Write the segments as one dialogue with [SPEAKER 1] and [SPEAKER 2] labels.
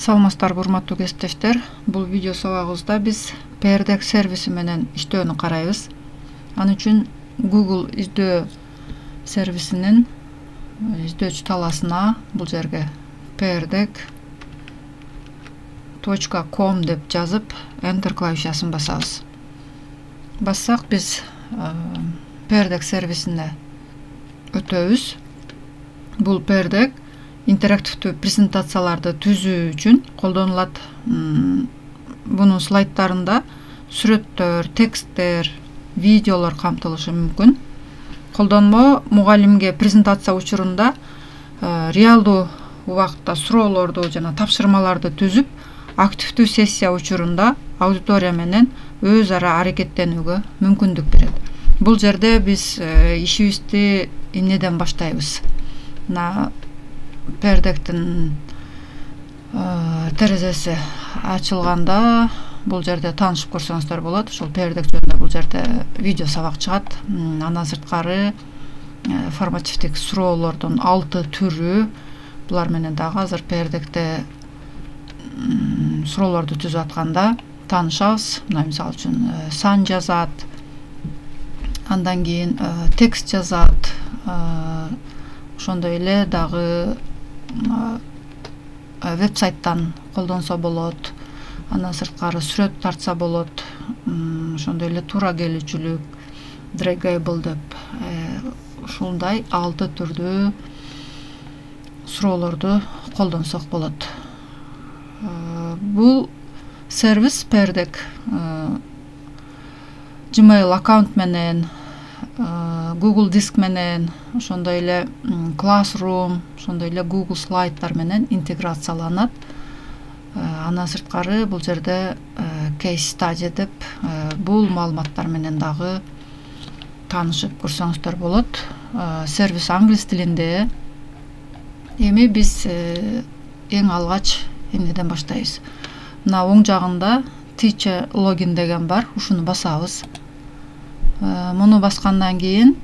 [SPEAKER 1] Саламатсыздарбы урматтуу кесиптештер. Бул видео сабагыбызда биз PRDEC сервиси менен иштөөнү карайбыз. Аны үчүн Google издөө сервисинин издөөчү талаасына бул жерге PRDEC.com деп жазып, Enter клавишасын басабыз. Бассак биз PRDEC сервисине өтөбүз. Бул PRDEC интерактивдүү презентацияларды түзүү үчүн колдонулат. Бунун слайдтарында сүрөттөр, тексттер, видеолор камтылышы мүмкүн. Колдонмо мугалимге презентация учурунда реалдуу убакытта суроолорду жана тапшырмаларды түзүп, активдүү сессия учурунда аудитория менен өз ара аракеттенүүгө мүмкүндүк берет. Бул жерде биз ишибизди эмнеден баштайбыз? PRDEC-тин терезеси ачылганда бул жерде таанышып көрсөңүздөр болот. Ушул PRDEC жөнүндө бул жерде видео сабак чыгат. Андан сырткары формативдик суроолордун 6 түрү. Булар менен дагы азыр PRDEC-те суроолорду түзүп атканда таанышабыз. Мына мисалы үчүн сан жазат, андан кийин текст жазат, ошондой эле дагы вебсайттан колдонсо болот, андан сырткары сүрөт тартса болот, ошондой эле туура келүүчүлүк, draggable деп ушундай 6 түрдүү суроолорду колдонсок болот. Бул сервис PRDEC Gmail аккаунт менен, Google Диск менен, ошондой эле Classroom, ошондой эле Google слайдтар менен интеграцияланат. Андан сырткары бул жерде Case Study деп бул маалыматтар менен дагы таанышып көрсөңүздөр болот. Сервис англис тилинде. Эми биз эң алгач эмнеден баштайбыз? Мына оң жагында Teacher Login деген бар. Ушуну басабыз. Муну баскандан кийин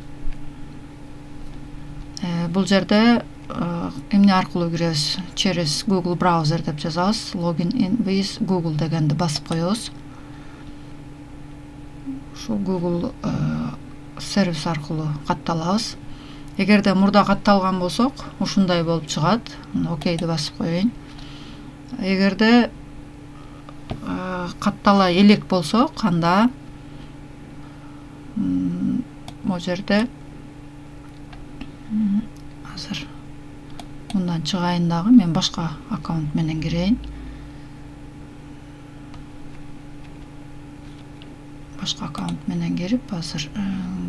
[SPEAKER 1] бул жерде эмне аркылуу киребиз? Через Google браузер деп жазабыз. Login in with Google дегенди басып коебуз. Ушул Google сервис аркылуу катталабыз. Эгерде мурда катталган болсок, ушундай болуп чыгат. Окейди басып коеюн. Эгерде каттала элек болсок, анда могу жерде азыр мындан чыгайын дагы, мен башка аккаунт менен кирейин. Башка аккаунт менен кирип, азыр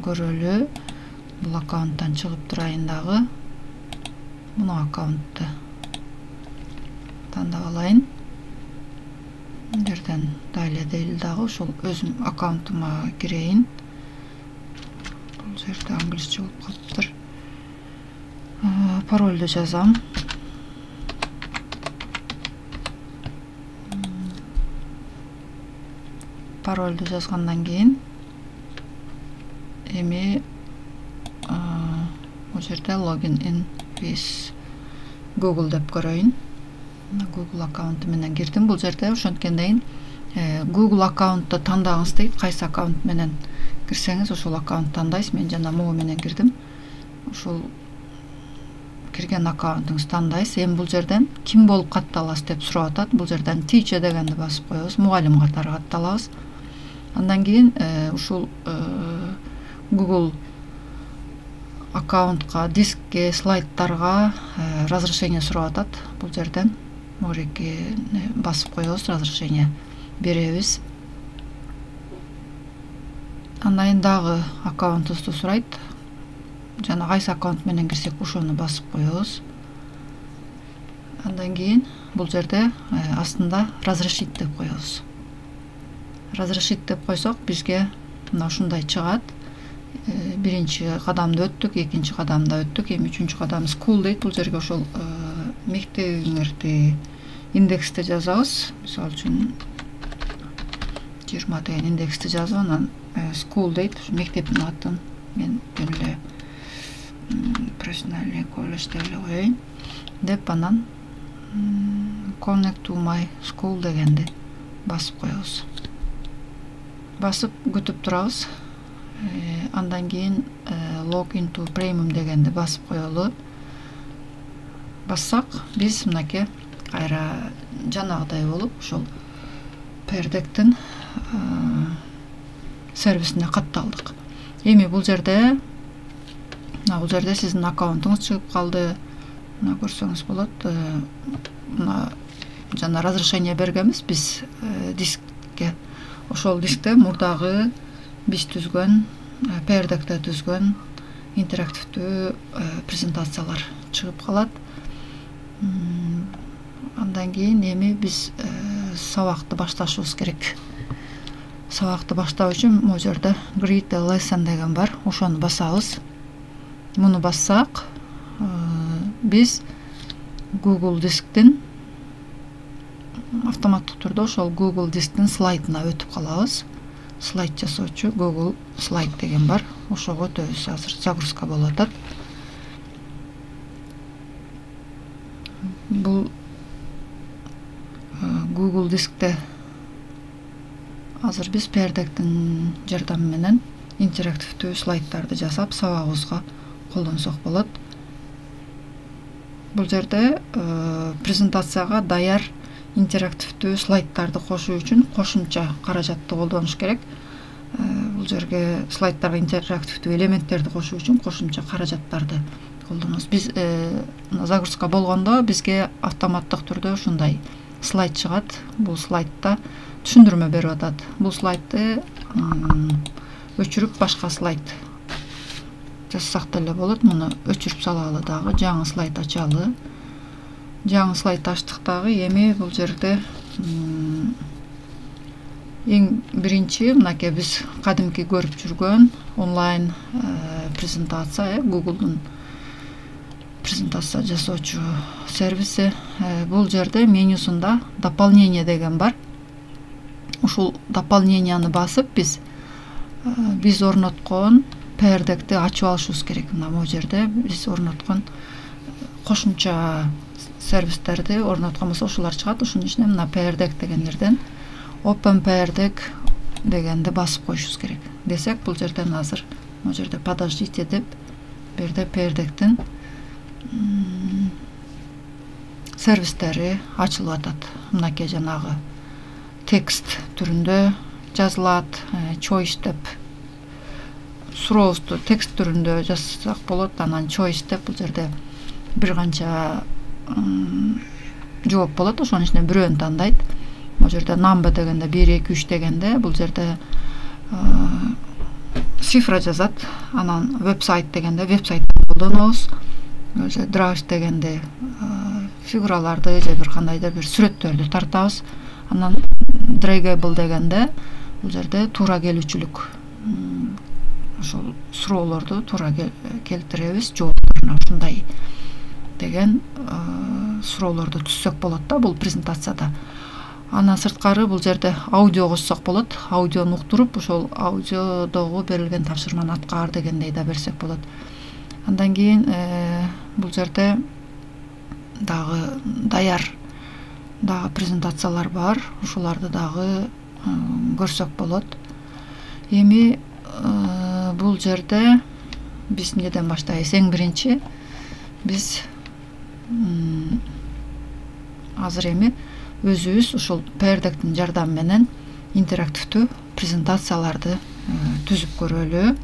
[SPEAKER 1] көрөлү. Бул аккаунттан чыгып турайын дагы. Муну аккаунтты тандап алайын. Жерден дайле дейли дагы ошол өзүм аккаунтума кирейин. Бул жерде англисче болуп калыптыр. Паролду жазам. Паролду жазгандан кийин эми бул жерде login in with Google деп көрөйүн. Google аккаунту менен кирдим. Бул жерде ошонткендейин Google аккаунтты тандагыңыз дейт. Кайсы аккаунт менен кирсеңиз ошол аккаунт тандайсыз. Мен жана могу менен кирдим. Ошол кирген аккаунтуңузду тандайсыз. Эми бул жерден ким болуп катталасыз деп сурап атат. Бул жерден teacher дегенди басып коебуз. Мугалим катары катталабыз. Андан кийин ушул Google аккаунтка, дискке, слайдтарга разрешение сурап атат. Бул жерден могуреки басып коебуз, разрешение беребиз. Андан кийин дагы аккаунтубузду сурайт. Жана кайсы аккаунт менен кирсек ошону басып коебуз. Андан кийин бул жерде астында разрешить деп коебуз. Разрешить деп койсок бизге мына ушундай чыгат. Биринчи кадамды өттүк, экинчи кадамда өттүк, эми үчүнчү кадам school дейт. Бул жерге ошол мектебиңерди индексти жазабыз. Мисалы үчүн 20 деген индексти жазып, анан school дейт. Мектептин атын мен жөн эле профессиональный колледж деп эле коеюн деп, анан connect to my school дегенди басып коебуз. Басып күтүп турабыз. Андан кийин log into premium дегенди басып коелу. Бассак, биз мынакей кайра жанагыдай болуп ошол пердектин сервисине катталдык. Эми бул жерде сиздин аккаунтуңуз чыгып калды. Мына көрсөңүз болот. Мына жана разрешение бергенбиз биз дискке. Ошол дискте мурдагы биз түзгөн, пердекте түзгөн интерактивдүү презентациялар чыгып калат. Андан кийин эми биз сабакты башташыбыз керек. Сабакты баштоо үчүн могу жерде create a lesson деген бар. Ошону басабыз. Муну бассак, биз Google дисктин автоматтык түрдө ошол Google дисктин слайдына өтүп калабыз. Слайд жасоочу Google слайд деген бар. Ошого өтөбүз. Азыр загрузка болуп атат. Бул Google дискте азыр биз пердектин жардамы менен интерактивдүү слайддарды жасап сабагыбызга колдонсок болот. Бул жерде презентацияга даяр интерактивдүү слайддарды кошуу үчүн кошумча каражатты колдонуш керек. Бул жерге слайддарга интерактивдүү элементтерди кошуу үчүн кошумча каражаттарды колдонобуз. Биз загрузка болгондо бизге автоматтык түрдө ушундай слайд чыгат. Бул слайдта түшүндүрмө берип атат. Бул слайдты өчүрүп башка слайд жасасак деле болот. Муну өчүрүп салалы дагы, жаңы слайд ачалы. Жаңы слайд ачтык дагы. Эми бул жерде эң биринчи мынакей биз кадимки көрүп жүргөн онлайн презентация, Google'дун презентация жасоочу сервиси. Бул жерде менюсунда дополнение деген бар. Ушул дополненияны басып биз орноткон пердекти ачып алышыбыз керек. Мына могу жерде биз орноткон кошумча сервистерди орноткон болсо ушулар чыгат. Ушунун ичинен мына пердек дегендерден open пердек дегенди басып коюшубуз керек. Десек бул жерден азыр могу жерде подождите деп берде пердектин сервистери ачылып атат. Мынакей жанагы текст түрүндө жазылат, choice деп сурообузду текст түрүндө жазсак болот. Анан choice деп бул жерде бир канча жооп болот. Ошонун ичинен бирөөнү тандайт. Могу жерде number дегенде 1 2 3 дегенде бул жерде цифра жазат. Анан вебсайт дегенде вебсайттан колдонобуз. Drive дегенде фигураларды же бир кандайдыр бир сүрөттөрдү тартабыз. Анан draggable дегенде бул жерде туура келүүчүлүк ошол суроолорду туура келтиребиз жоопторуна. Ушундай деген суроолорду түзсөк болот да бул презентацияда. Андан сырткары бул жерде аудио кошсок болот. Аудиону уктуруп, ошол аудиодогу берилген тапшырманы аткар дегендей да берсек болот. Андан кийин бул жерде дагы даяр дагы презентациялар бар. Ушуларды дагы көрсөк болот. Эми бул жерде биз эмнеден баштайбыз? Эң биринчи биз азыр эми өзүбүз ушул пердектин жардамы менен интерактивдүү презентацияларды түзүп көрөлү.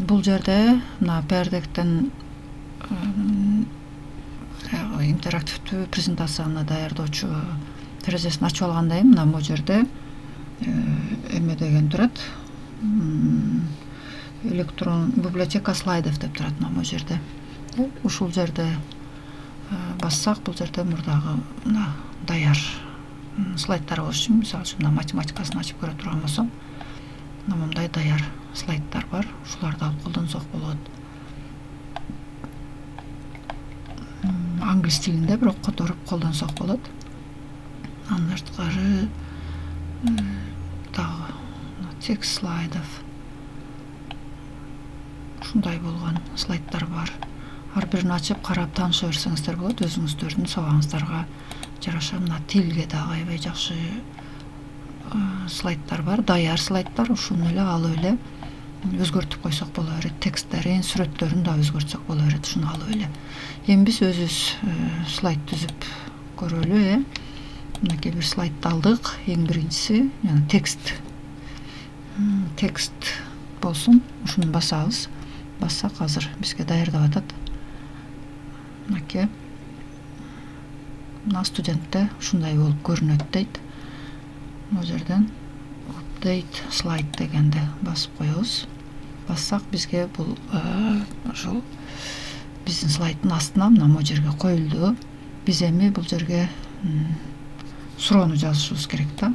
[SPEAKER 1] Бул жерде мына пердектин интерактивдүү презентацияны даярдоочу терезесин ачып алгандан кийин мына могу жерде эме деген турат. Электрон библиотека слайдов деп турат могу жерде. Ушул жерде бассак бул жерде мурдагы мына даяр слайдтар болуш үчүн мисалы үчүн математикасын ачып көрө турган болсом мына мындай даяр слайдтар бар. Ушуларды алып колдонсок болот. Англис тилинде бирок которуп колдонсок болот. Андан сырткары дагы текст слайдов ушундай болгон слайдтар бар. ар бирин ачып карап тааныша берсеңиздер болот. Өзүңүздөрдүн сабагыңыздарга жараша. Мына тилге дагы аябай жакшы слайдтар бар, даяр слайдтар. Ушуну эле алып эле өзгөртүп койсок боло берет. Тексттерин, сүрөттөрүн да өзгөртсөк боло берет. Ушуну алып эле. Эми биз өзүбүз слайд түзүп көрөлү. Мынакей бир слайдты алдык. Эң биринчиси текст. Текст болсун. Ушуну басабыз. Бассак азыр бизге даярдап атат. Мынакей. Мына студентте ушундай болуп көрүнөт дейт. Бул жерден update slide дегенди басып коебуз. Бассак бизге бул ошол биздин слайдтын астына мына могу жерге коюлду. Биз эми бул жерге суроону жазышыбыз керек да.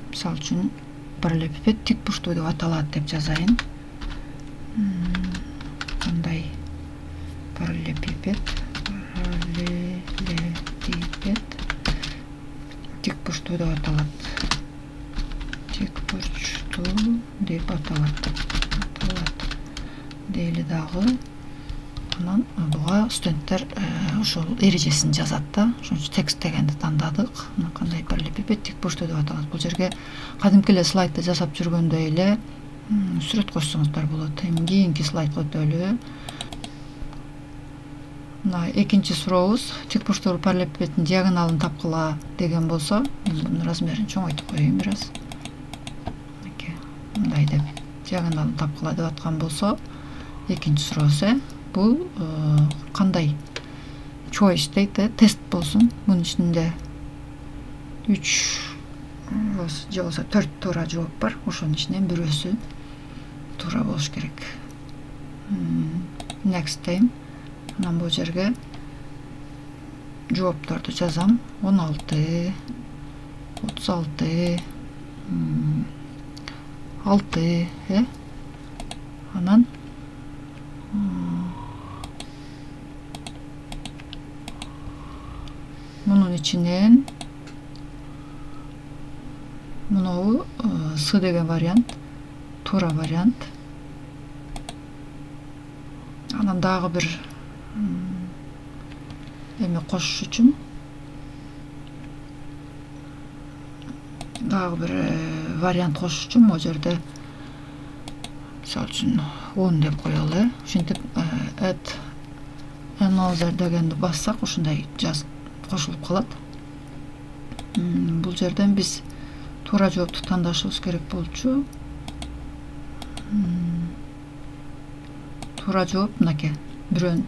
[SPEAKER 1] Мисалы үчүн параллелепипед тик бурчтуу деп аталат деп жазайын. Кандай параллелепипед тик бурчтуу деп аталат. Тик бурчтуу деп аталат. Дейли дагы. Анан буга студенттер ошол эрежесин жазат да. Ошон үчүн текст дегенди тандадык. Мына кандай параллелепипед тик бурчтуу деп аталат. Бул жерге кадимки эле слайдты жасап жүргөндөй эле сүрөт кошсоңуздар болот. Эми кийинки слайдга өтөлү. Мына экинчи сурообуз тик бурчтуу параллелепипеддин диагоналын тапкыла деген болсо, мунун размерин чоңойтуп коеюн бир аз. Мындай деп диагоналын тапкыла деп аткан болсо, экинчи суроосу бул кандай choice дейт, тест болсун. Мунун ичинде 3 же болсо 4 туура жооп бар. Ошонун ичинен бирөөсү туура болуш керек. Next time. Анан бул жерге жоопторду жазам. 16, 36, 6, анан мунун ичинен муну С деген вариант, туура вариант. Анан дагы бир эме кошуш үчүн дагы бир вариант кошуш үчүн могу жерде мисалы үчүн 10 деп коелу. Ушинтип add another дегенди бассак ушундай кошулуп калат. Бул жерден биз туура жоопту тандашыбыз керек болчу. Туура жооп мынакей бирөөнү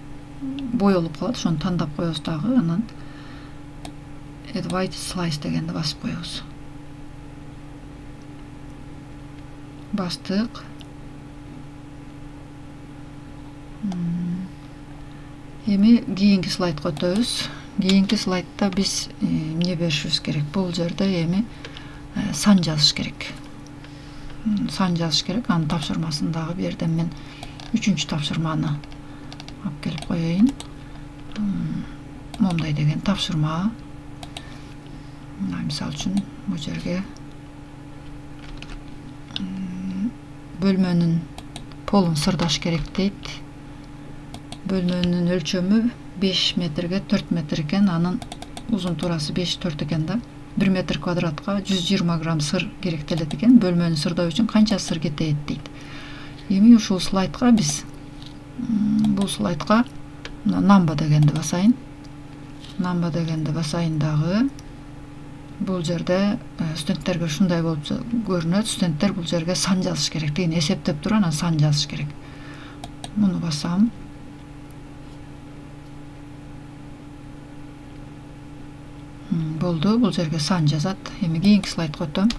[SPEAKER 1] боелуп калат. Ошону тандап коебуз дагы. Анан add white slice дегенди басып коебуз. Бастык. Эми кийинки слайдга өтөбүз. Кийинки слайдта биз эмне беришибиз керек? Бул жерде эми сан жазыш керек. Сан жазыш керек. Анын тапшырмасын дагы бу жерден мен 3-чү тапшырманы алып келип коеюн. Момундай деген тапшырма. Мисалы үчүн бул жерге бөлмөнүн полун сырдаш керек дейт. Бөлмөнүн өлчөмү 5 метрге 4 метр экен, анын узун туурасы 5-4 экен да. 1 метр квадратка 120 грамм сыр керектелет экен. Бөлмөнү сырдоо үчүн канча сыр кетет дейт. Эми ушул слайдка биз бул слайдка number дегенди басайын. Number дегенди басайын дагы. Бул жерде студенттерге ушундай болуп көрүнөт. Студенттер бул жерге сан жазыш керек деген эсептеп туруп анан сан жазыш керек. Муну басам. Болду, бул жерге сан жазат. Эми кийинки слайдга өтөм.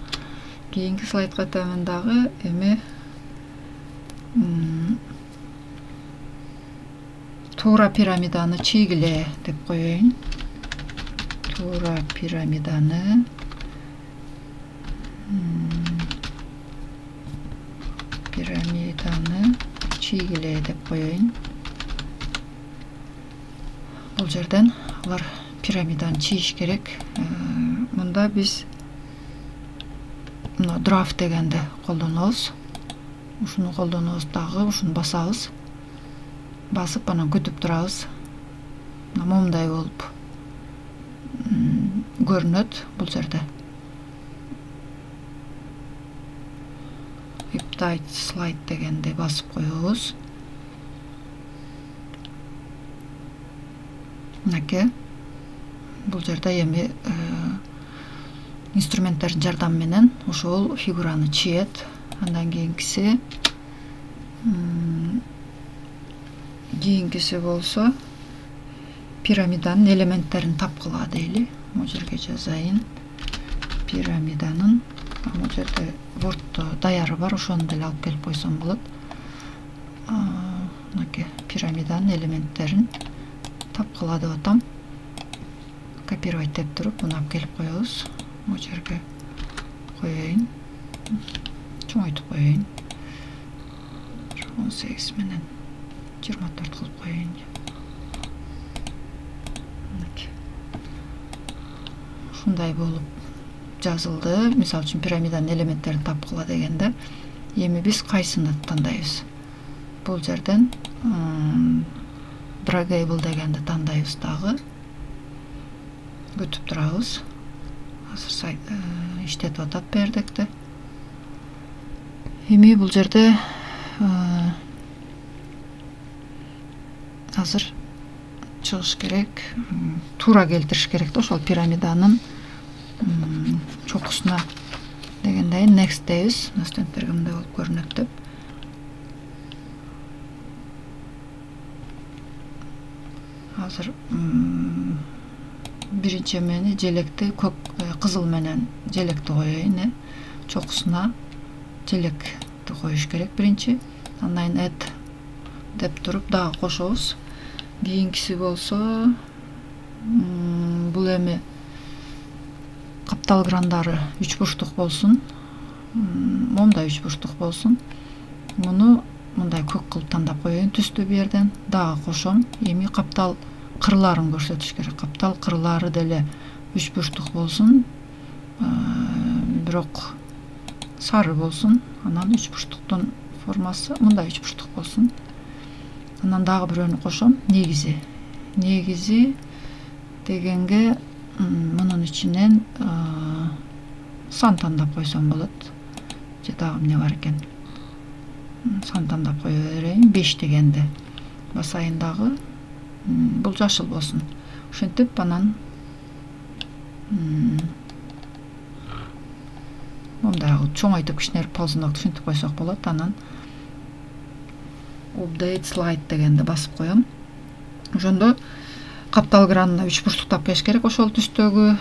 [SPEAKER 1] Кийинки слайдга өтөмүн дагы. Эми туура пирамиданы чийгиле деп коеюн. Туура пирамиданы чийгиле деп коеюн. Бул жерден алар пирамиданы чийиш керек. Мында биз мына draft дегенди колдонобуз. Ушуну колдонобуз дагы, ушуну басабыз. басып анан күтүп турабыз. Момундай болуп көрүнөт бул жерде. Update slide дегенди басып коебуз. Мынакей бул жерде эми инструменттердин жардамы менен ошол фигураны чийет. Андан кийинкиси болсо пирамиданын элементтерин тапкыла дейли. Бул жерге жазайын. Пирамиданын бул жерде Word'то даяры бар, ошону деле алып келип койсом болот. Мынакей пирамиданын элементтерин тапкыла деп атам. Копировать деп туруп, муну алып келип коебуз. Бул жерге коеюн. Чоңойтуп коеюн. 18 менен 24 кылып коеюн. Ушундай болуп жазылды. Мисалы үчүн пирамиданын элементтерин тапкыла дегенде, эми биз кайсыны тандайбыз? Бул жерден draggable дегенди тандайбыз дагы. Күтүп турабыз. Азыр сайт иштетип атат бердикти. Эми бул жерде азыр чыгыш керек, туура келтириш керек да ошол пирамиданын чокусуна дегендей next дейбиз. Студенттерге мындай болуп көрүнөт деп. Азыр биринчи эмени желекти көк кызыл менен желекти коеюн, чокусуна желекти коюш керек биринчи. Андан add деп туруп дагы кошобуз. Кийинкиси болсо бул эми каптал крандары 3 бурчтук болсун. Момундай 3 бурчтук болсун. Муну мындай көк кылып тандап коеюн түстү бу жерден. Дагы кошом. Эми каптал кырларын көрсөтүш керек. Каптал кырлары деле 3 бурчтук болсун. Бирок сары болсун. Анан 3 бурчтуктун формасы мындай 3 бурчтук болсун. Анан дагы бирөөнү кошом. Негизи дегенге мунун ичинен сан тандап койсом болот. Же дагы эмне бар экен? Сан тандап кое берейин. 5 дегенди басайын дагы. Бул жашыл болсун. Ошентип анан мындай чоңойтуп кичинерип ползунок ушинтип койсок болот. Анан update slide дегенди басып коем. Ошондо каптал кранына 3 бурчтук тап келиш керек. Ошол түстөгү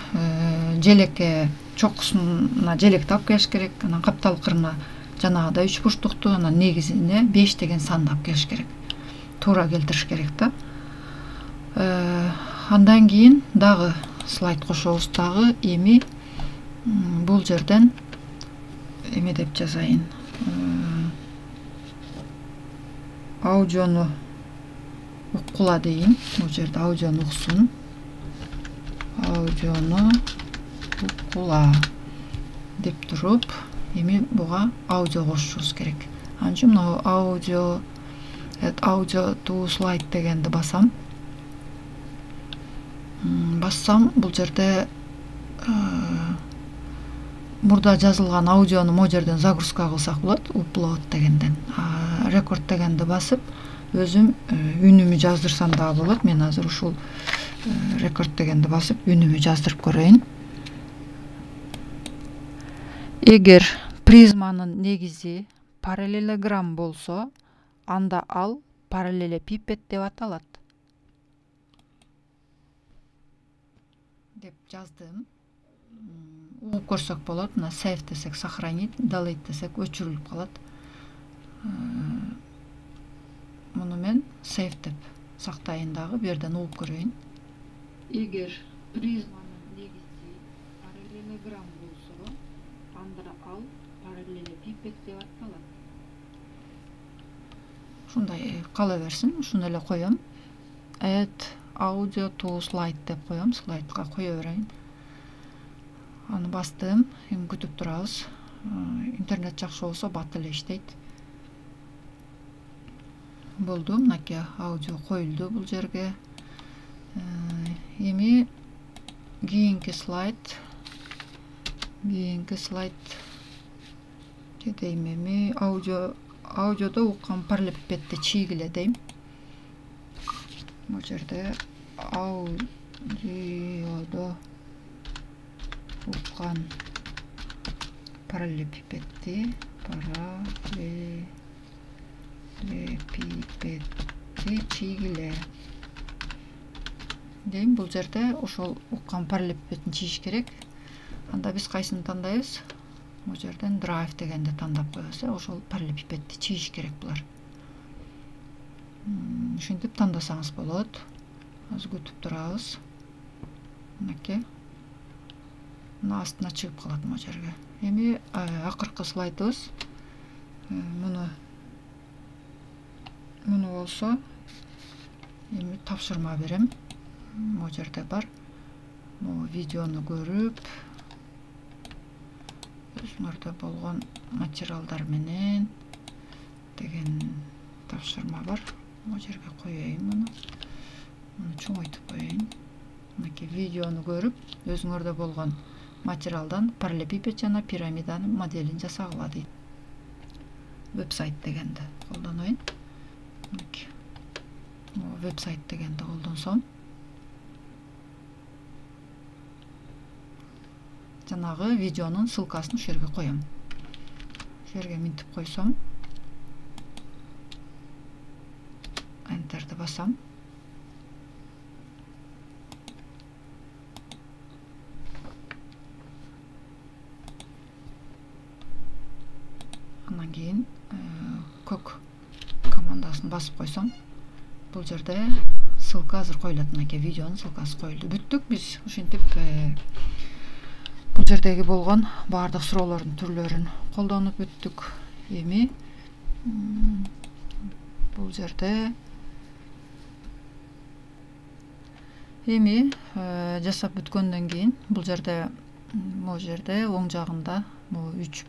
[SPEAKER 1] желекке чокусуна желек тап келиш керек. Анан каптал кырына жанагыдай 3 бурчтукту, анан негизине 5 деген санды алып келиш керек. Туура келтириш керек да. Андан кийин дагы слайд кошобуз дагы. Эми бул жерден эме деп жазайын. Аудиону уккула дейин. Бул жерде аудиону уксун. Аудиону уккула деп туруп, эми буга аудио кошушубуз керек. Анын үчүн мына аудио to slide дегенди басам. Бассам бул жерде мурда жазылган аудиону могу жерден загрузка кылсак болот, upload дегенден. Рекорд дегенди басып, өзүм үнүмү жаздырсам да болот. Мен азыр ушул рекорд дегенди басып, үнүмү жаздырып көрөйүн. Эгер призманын негизи параллелограмм болсо, анда ал параллелепипед деп аталат. Деп жаздым. Угуп көрсөк болот. Мына save десек сохранить, delete десек өчүрүлүп калат. Муну мен save деп сактайын дагы, бу жерден угуп көрөйүн. Эгер призманын негизи параллелограмм болсо, анда ал параллелепипед деп аталат. Ушундай кала берсин, ушуну эле коем. Add audio to slide деп коем, слайдка кое берейин. Аны бастым, эми күтүп турабыз. Интернет жакшы болсо бат эле иштейт. болду. Мынакей аудио коюлду бул жерге. Эми кийинки слайд дейм. Эми аудиодо уккан параллелепипедди чийгиле дейм. Бул жерде аудиодо уккан параллелепипедди чийгиле дейм. Бул жерде ошол уккан параллелепипедин чийиш керек. Анда биз кайсыны тандайбыз? Бул жерден драйв дегенди тандап коебуз. Ошол параллелепипедди чийиш керек булар. Ушинтип тандасаңыз болот. Азыр күтүп турабыз. Мынакей. Мына астына чыгып калат бул жерге. Эми акыркы слайдыбыз. Муну болсо эми тапшырма берем. Бул жерде бар. Бул видеону көрүп, өзүңөрдө болгон материалдар менен деген тапшырма бар. Бул жерге коеюн муну. Муну чоңойтуп коеюн. Мынакей видеону көрүп, өзүңөрдө болгон материалдан параллелепипед жана пирамиданын моделин жасагыла дейт. Веб-сайт дегенди колдонойн. Веб-сайт дегенди колдонсом, жанагы видеонун ссылкасын ушул жерге коем. Ушул жерге минтип койсом, Enter'ди басам. Андан кийин көк командасын басып койсом, бул жерде ссылка азыр коюлат. Мынакей видеонун ссылкасы коюлду. Бүттүк биз ушинтип бул жердеги болгон баардык суроолордун түрлөрүн колдонуп бүттүк. Эми бул жерде жасап бүткөндөн кийин бул жерде оң жагында 3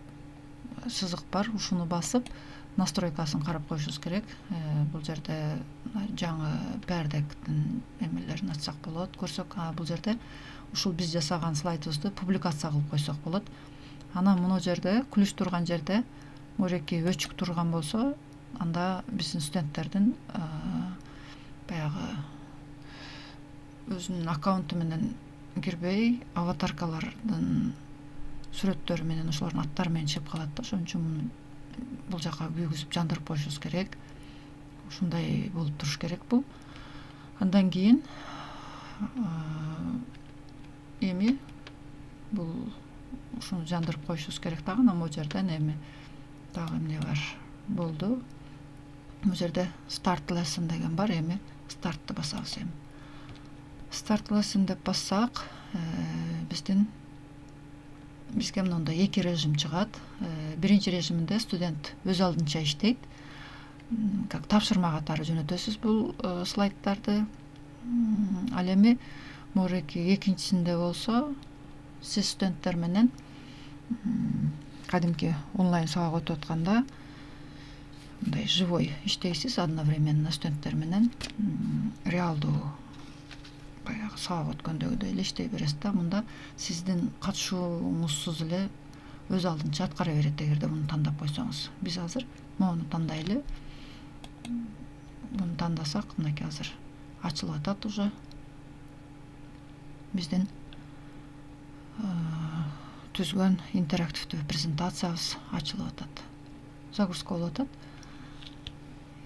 [SPEAKER 1] сызык бар. Ушуну басып настройкасын карап коюшубуз керек. Бул жерде жаңы пердектин эмелерин ачсак болот, көрсөк. Бул жерде ушул биз жасаган слайдыбызды публикация кылып койсок болот. Анан мына жерде күлүш турган жерде мореки өчүк турган болсо, анда биздин студенттердин баягы өзүнүн аккаунту менен кирбей, аватаркалардын сүрөттөрү менен ошолордун аттары менен чыгып калат да. Ошон үчүн бул жака күйгүзүп жандырып коюшубуз керек. Ушундай болуп туруш керек бул. Андан кийин эми бул ушуну жандырып коюшубуз керек дагы. Анан бул жерден эми дагы эмне бар? Болду. Бул жерде Start Lesson деген бар. Эми стартты басабыз. Эми Start Lesson деп бассак, бизге мындай 2 режим чыгат. Биринчи режиминде студент өз алдынча иштейт. Как тапшырма катары жөнөтөсүз бул слайддарды. Ал эми мореки экинчисинде болсо, сиз студенттер менен кадимки онлайн сабак өтүп атканда мындай живой иштейсиз, одновременно студенттер менен реалдуу баягы сабак өткөндөгүдөй эле иштей бересиз да. Мында сиздин катышууңузсуз эле өз алдынча аткара берет эгерде муну тандап койсоңуз. Биз азыр моуну тандайлы. Муну тандасак, мынакей азыр ачылып атат уже. Биздин түзгөн интерактивдүү презентациябыз ачылып атат. Загрузка болуп атат.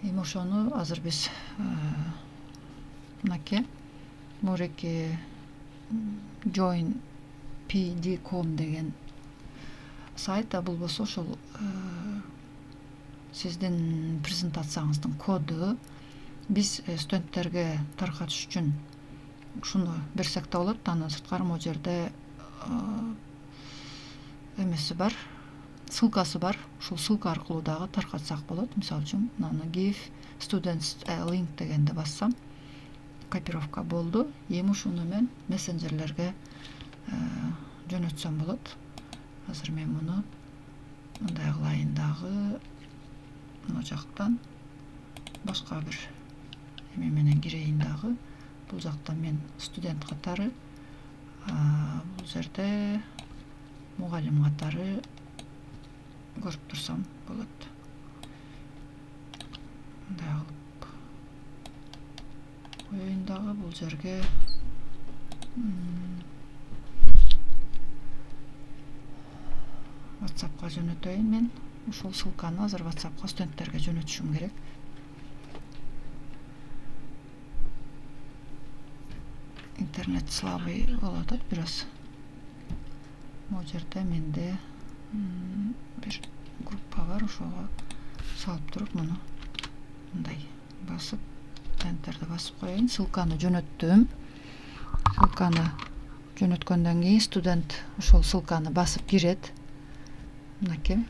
[SPEAKER 1] Эми ошону азыр биз мынакей мореки join pd.com деген сайт, бул болсо ошол сиздин презентацияңыздын коду. Биз студенттерге таркатыш үчүн ушуну берсек да болот. Андан сырткары могу жерде эмеси бар, ссылкасы бар. Ушул ссылка аркылуу дагы таркатсак болот. Мисалы үчүн мына give students a link дегенди бассам, копировка болду. Эми ушуну мен мессенджерлерге жөнөтсөм болот. Азыр мен мындай кылайын дагы. Мына жактан башка бир эме менен кирейин дагы. Бул жакта мен студент катары, бул жерде мугалим катары көрүп турсам болот. Мындай алып коеюн дагы бул жерге. WhatsApp'ка жөнөтөйүн мен. Ушул ссылканы азыр WhatsApp'ка студенттерге жөнөтүшүм керек. Интернет слабый болуп атат бир аз. Бул жерде менде бир группа бар, ошого салып туруп муну мындай басып, энтерди басып коеюн. Ссылканы жөнөттүм. Ссылканы жөнөткөндөн кийин студент ошол ссылканы басып кирет. Мынакей.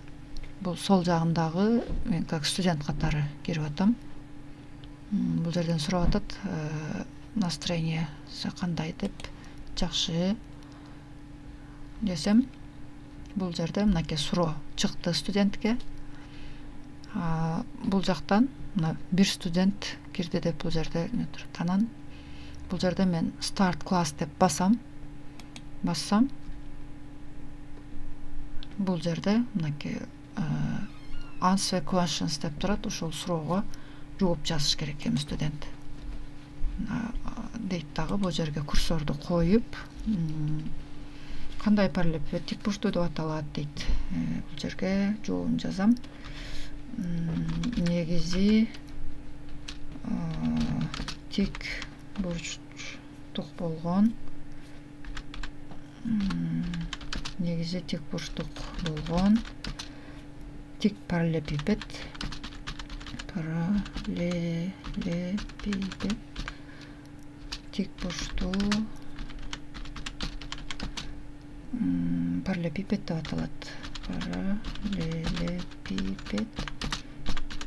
[SPEAKER 1] Бул сол жагындагы мен как студент катары кирип атам. Бул жерден сурап атат, настроениеси кандай деп. Жакшы десем, бул жерде мынакей суроо чыкты студентке. Бул жактан мына бир студент кирди деп бул жерде анан бул жерде мен start class деп бассам, бул жерде мынакей answer questions деп турат. Ошол суроого жооп жазыш керек эми студент. Дейт дагы бул жерге курсорду коюп, кандай параллелепипед тик бурчтуу деп аталат дейт. Бул жерге жообун жазам. Негизи тик бурчтук болгон. Негизи тик бурчтук болгон тик параллелепипед тик бурчтуу параллелепипед деп аталат. Параллелепипед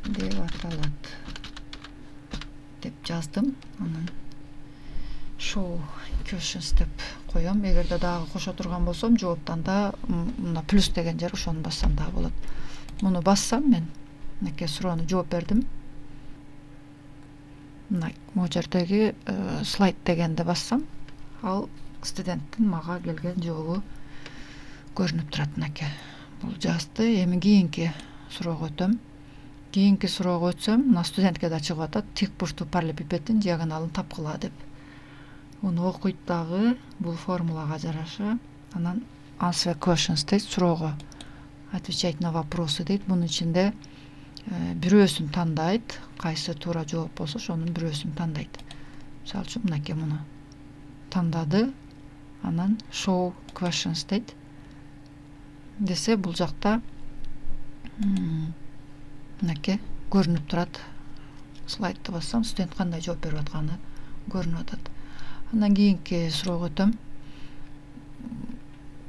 [SPEAKER 1] деп аталат деп жаздым. Анан show questions деп коем. Эгерде дагы кошо турган болсом, жооптан да мына плюс деген жер, ошону бассам да болот. Муну бассам мен мынакей суроону жооп бердим. Мына могу жердеги слайд дегенди бассам, ал студенттин мага келген жообу көрүнүп турат. Мынакей бул жазды. Эми кийинки суроого өтөм. Кийинки суроого өтсөм, мына студентке да чыгып атат, тик бурчтуу параллелепипеддин диагоналын тапкыла деп. Уну окуйт дагы бул формулага жараша. Анан answer questions дейт, суроого отвечать на вопросы дейт. Бунун ичинде бирөөсүн тандайт, кайсы туура жооп болсо ошонун бирөөсүн тандайт. Мисалы үчүн мынакей муну тандады. Анан show questions дейт. Десе бул жакта мынакей көрүнүп турат. Слайдты бассам, студент кандай жооп берип атканы көрүнүп атат. Андан кийинки суроого өтөм.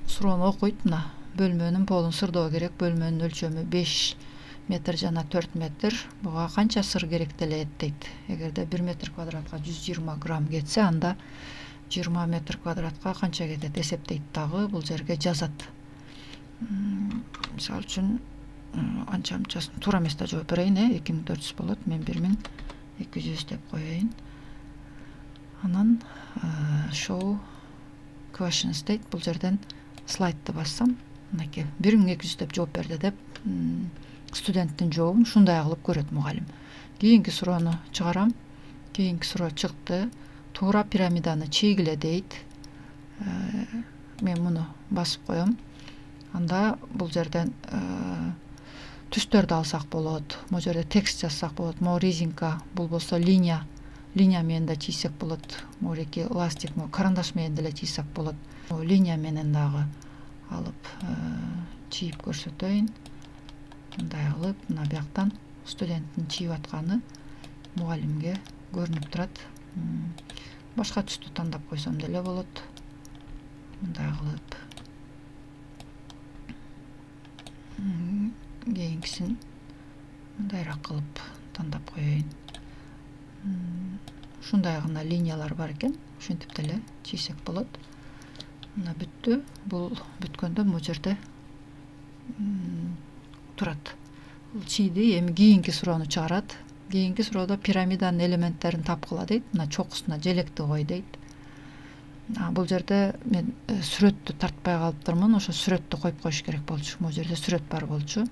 [SPEAKER 1] Суроону окуйт. Мына бөлмөнүн полун сырдоо керек. Бөлмөнүн өлчөмү 5 метр жана 4 метр. Буга канча сыр керектелет дейт. Эгерде 1 метр квадратка 120 грамм кетсе, анда 20 метр квадратка канча кетет эсептейт дагы. Бул жерге жазат. Мисалы үчүн анча-мынчасын туура эмес да жооп берейин. 2400 болот. Мен 1200 деп коеюн. Анан show questions дейт. Бул жерден слайдты бассам, мынакей 1200 деп жооп берди деп студенттин жообун ушундай кылып көрөт мугалим. Кийинки суроону чыгарам. Кийинки суроо чыкты. Туура пирамиданы чийгиле дейт. Мен муну басып коем. Анда бул жерден түстөрдү алсак болот. Могу жерде текст жазсак болот. Могу резинка, бул болсо линия менен да чийсек болот. Могу ластик, карандаш менен деле чийсек болот. Линия менен дагы алып чийип көрсөтөйүн. Мындай кылып, мына бияктан студенттин чийип атканы мугалимге көрүнүп турат. Башка түстү тандап койсом деле болот. Мындай кылып кийинкисин мындайраак кылып тандап коеюн. Ушундай гана линиялар бар экен. Ушинтип деле чийсек болот. Мына бүттү. Бул бүткөндө могу жерде турат. Бул чийди. Эми кийинки суроону чыгарат. Кийинки суроодо пирамиданын элементтерин тапкыла дейт. Мына чокусуна желекти кой дейт. Бул жерде мен сүрөттү тартпай калыптырмын. Ошо сүрөттү коюп коюш керек болчу. Бул жерде сүрөт бар болчу.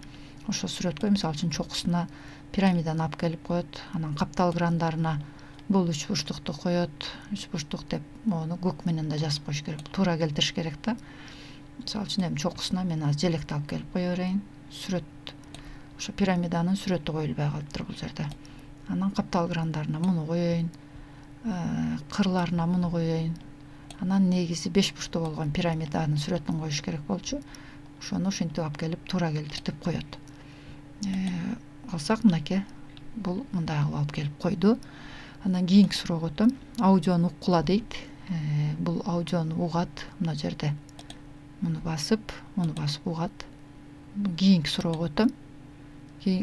[SPEAKER 1] Ошо сүрөткө мисалы үчүн чокусуна пирамиданы алып келип коет. Анан каптал грандарына бул үч бурчтукту коет. Үч бурчтук деп мону көк менен да жазып коюш керек. Туура келтириш керек да. Мисалы үчүн эми чокусуна мен азыр желекти алып келип кое берейин. Сүрөт. Ошо пирамиданын сүрөтү коюлбай калыптыр бул жерде. Анан каптал грандарына муну коеюн. Кырларына муну коеюн. Анан негизи 5 бурчтуу болгон пирамиданын сүрөтүн коюш керек болчу. Ошону ушинтип алып келип туура келтиртип коет. Алсак мынакей бул мындай кылып алып келип койду. Андан кийинки суроого өтөм. Аудиону уккула дейт. Бул аудиону угат мына жерде. Муну басып угат. Кийинки суроого өтөм.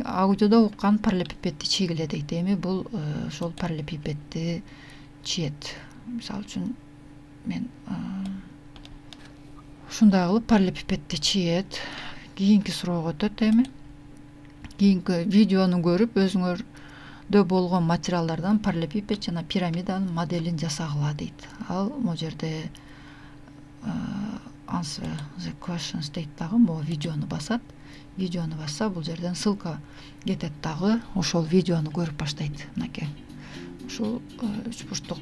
[SPEAKER 1] Аудиодо уккан параллелепипедди чийгиле дейт. Эми бул ошол параллелепипедди чиет. Мисалы үчүн мен ушундай кылып параллелепипедди чиет. Кийинки суроого өтөт эми. Кийинки видеону көрүп өзүңөрдө болгон материалдардан параллелепипед жана пирамиданын моделин жасагыла дейт. Ал могу жерде answer the questions дейт дагы. Могу видеону басат. Видеону басса бул жерден ссылка кетет дагы. Ошол видеону көрүп баштайт. Мынакей. Ушул үч бурчтук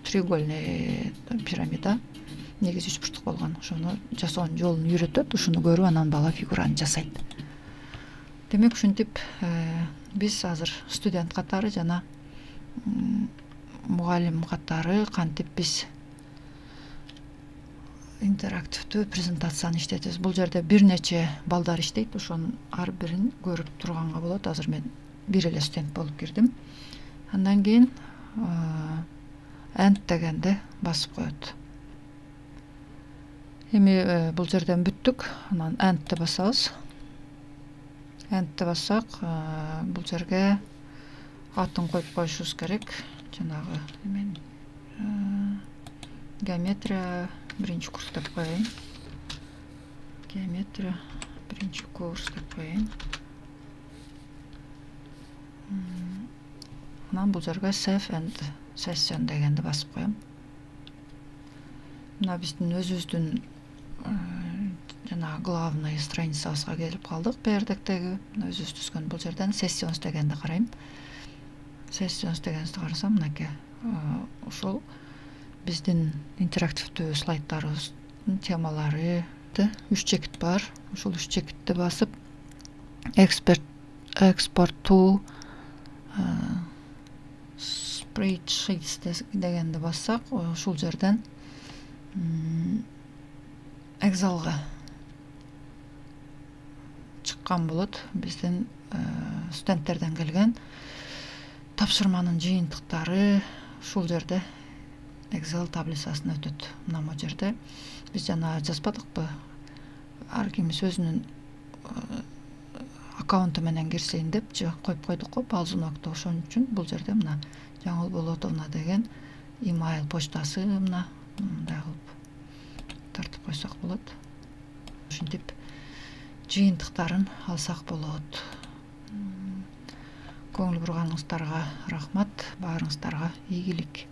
[SPEAKER 1] треугольный пирамида. Негизи үч бурчтук болгон. Ошону жасоонун жолун үйрөтөт. Ушуну көрүп анан бала фигураны жасайт. Демек ушинтип биз азыр студент катары жана мугалим катары кантип биз интерактивдүү презентацияны иштетебиз. Бул жерде бир нече балдар иштейт. Ошонун ар бирин көрүп турганга болот. Азыр мен бир эле студент болуп кирдим. Андан кийин end дегенди басып коет. Эми бул жерден бүттүк. Анан endти басабыз. Endти бассак, бул жерге атын коюп коюшубуз керек. Жанагы мен геометрия биринчи курс деп коеюн. Геометрия биринчи курс деп коеюн. Анан бул жерге save and session дегенди басып коем. Мына биздин өзүбүздүн жана главный страницабызга келип калдык. Пердектеги өзүбүз түзгөн бул жерден sessions дегенди карайм. Sessions дегенди карасам мынакей. Ошол биздин интерактивдүү слайддарыбыздын темалары 3 чекит бар. Ошол 3 чекитти басып export to spreadsheets дегенди бассак, ушул жерден Excel'га чыккан болот. Биздин студенттерден келген тапшырманын жыйынтыктары ушул жерде Excel таблицасына өтөт. Мына бул жерде биз жана жазбадыкпы? Ар кимис өзүнүн аккаунту менен кирсейин деп коюп койдук го Ползунокто. Ошон үчүн бул жерде мына Жаңыл Болотовна деген имейл почтасы мына мындай кылып тартып койсок болот. Ушинтип жыйынтыктарын алсак болот. Көңүл бурганыңыздарга рахмат. Баарыңыздарга ийгилик.